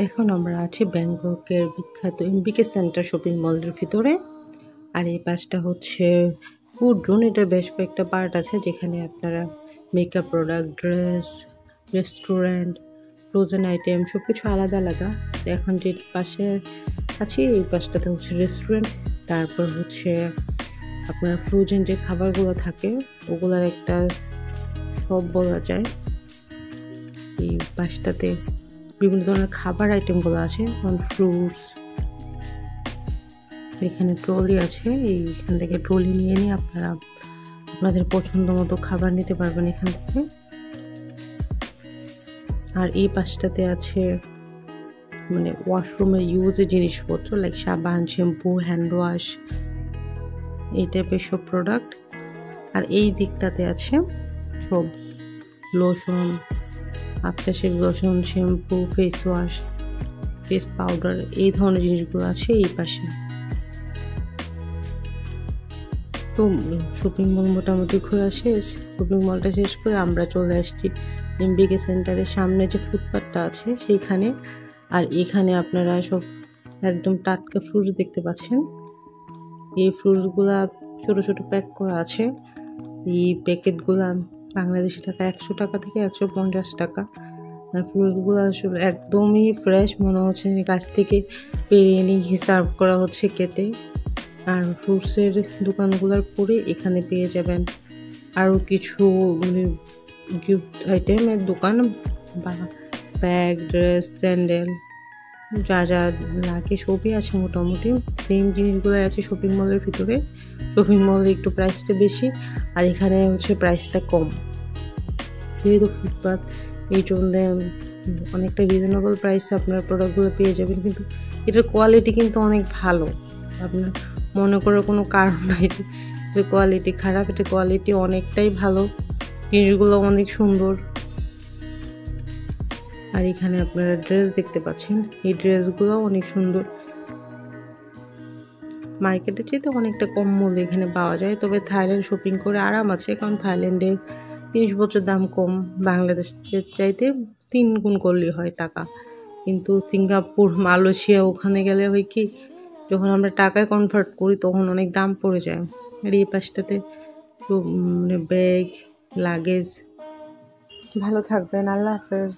এখন আমরা আছি ব্যাংককের বিখ্যাত এমবিকে সেন্টার শপিং মলের ভিতরে। আর এই পাশটা হচ্ছে ফুড জোন। এটার বেশ কয়েকটা পার্ট আছে যেখানে আপনারা makeup product, dress, restaurant, frozen item সবকিছু আলাদা আলাদা। এখন যে পাশে আছি এই পাশটাতে হচ্ছে রেস্টুরেন্ট, তারপর হচ্ছে আপনার ফ্রোজেন যে খাবারগুলো থাকে ওগুলার একটা শপ বলা যায়। এই পাশটাতে বিভিন্ন ধরনের খাবার আইটেমগুলো আছে, যেমন ফ্রুটস। এখানে ট্রলি আছে, এইখান থেকে ট্রলি নিয়ে আপনারা আপনাদের পছন্দ মতো খাবার নিতে পারবেন এখান থেকে। আর এই পাশটাতে আছে মানে ওয়াশরুমের ইউজের জিনিসপত্র, লাইক সাবান, শ্যাম্পু, হ্যান্ড ওয়াশ, এই টাইপের সব প্রোডাক্ট। আর এই দিকটাতে আছে সব lotion, after shave lotion, shampoo, face wash, face powder, এই ধরনের জিনিসগুলো আছে এই পাশে। তো শপিং মল মোটামুটি ঘোরা শেষ। শপিং মলটা শেষ করে আমরা চলে আসছি এমবিকে সেন্টারের সামনে যে ফুটপাথটা আছে সেইখানে। আর এখানে আপনারা সব একদম টাটকা ফ্রুটস দেখতে পাচ্ছেন। এই ফ্রুটসগুলা ছোট ছোট প্যাক করা আছে। এই প্যাকেটগুলা বাংলাদেশি টাকা 100 টাকা থেকে 150 টাকা। আর ফ্রুটসগুলো আসলে একদমই ফ্রেশ, মনে হচ্ছে গাছ থেকে পেরে নিয়ে সার্ভ করা হচ্ছে কেটে। আর ফ্রুটসের দোকানগুলোর পরে এখানে পেয়ে যাবেন আরও কিছু মানে গিফট আইটেমের দোকান বা ব্যাগ, ড্রেস, স্যান্ডেল, যা যা লাগে সবই আছে মোটামুটি। সেম জিনিসগুলো আছে শপিং মলের ভিতরে। শপিং মলে একটু প্রাইসটা বেশি আর এখানে হচ্ছে প্রাইসটা কম, যেহেতু ফুটপাথ এই জন্য অনেকটা রিজনেবল প্রাইসে আপনার প্রোডাক্টগুলো পেয়ে যাবেন। কিন্তু এটার কোয়ালিটি কিন্তু অনেক ভালো, আপনার মনে করার কোনো কারণ নাই যে কোয়ালিটি খারাপ। এটা কোয়ালিটি অনেকটাই ভালো, জিনিসগুলো অনেক সুন্দর। আর এখানে আপনারা ড্রেস দেখতে পাচ্ছেন, এই ড্রেসগুলো অনেক সুন্দর। মার্কেটের চাইতে অনেকটা কম মূল্যে এখানে পাওয়া যায়। তবে থাইল্যান্ড শপিং করে আরাম আছে, কারণ থাইল্যান্ডে জিনিসপত্রের দাম কম, বাংলাদেশের চাইতে 3 গুণ করলেই হয় টাকা। কিন্তু সিঙ্গাপুর, মালয়েশিয়া ওখানে গেলে হয় কি, যখন আমরা টাকায় কনভার্ট করি তখন অনেক দাম পড়ে যায়। আর এই পাশটাতে মানে ব্যাগ, লাগেজ। ভালো থাকবেন, আল্লাহ হাফেজ।